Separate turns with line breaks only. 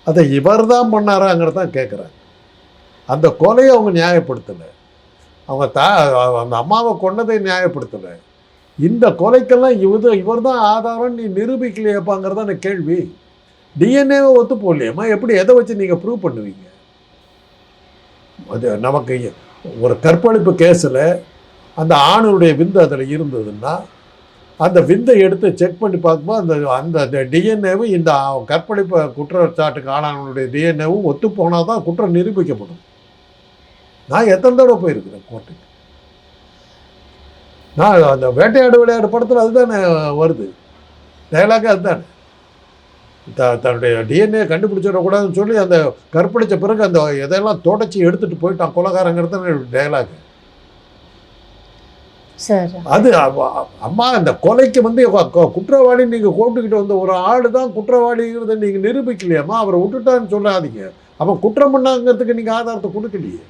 அதை இவர் தான் பண்ணாராங்கிறதான் கேட்குறாங்க. அந்த கொலையை அவங்க நியாயப்படுத்தலை, அவங்க அந்த அம்மாவை கொன்னதை நியாயப்படுத்தலை. இந்த கொலைக்கெல்லாம் இவர் தான் ஆதாரம் நீ நிரூபிக்கலையப்பாங்கிறதான கேள்வி. டிஎன்ஏவை ஒத்து போடலையம்மா, எப்படி எதை வச்சு நீங்கள் ப்ரூவ் பண்ணுவீங்க? அது நமக்கு ஒரு கற்பழிப்பு கேஸில் அந்த ஆணுடைய விந்து அதில் இருந்ததுன்னா அந்த விந்தை எடுத்து செக் பண்ணி பார்க்கும்போது அந்த அந்த டிஎன்ஏவும் இந்த கற்பழிப்பு குற்றச்சாட்டுக்கு ஆளானவனுடைய டிஎன்ஏவும் ஒத்து போனால் தான் குற்றம் நிரூபிக்கப்படும். நான் எத்தனை தடவை போயிருக்கிறேன் கோர்ட்டுக்கு. நான் அந்த வேட்டையாடு விளையாடு படத்தில் அதுதானே வருது, டைலாக அதுதானே. தன்னுடைய டிஎன்ஏ கண்டுபிடிச்சிடக்கூடாதுன்னு சொல்லி அந்த கற்பழித்த பிறகு அந்த இதெல்லாம் தொடச்சி எடுத்துகிட்டு போயிட்டான் கொலைகாரங்கிறது டைலாக். அது அம்மா அந்த கொலைக்கு குற்றவாளி நீங்கள் கூப்பிட்டுக்கிட்டு வந்த ஒரு ஆள் தான் குற்றவாளிங்கிறத நீங்கள் நிரூபிக்கலையாம்மா. அவரை விட்டுட்டான்னு சொல்லாதீங்க. அவன் குற்றம் பண்ணாங்கிறதுக்கு நீங்கள் ஆதாரத்தை கொடுக்கலையே.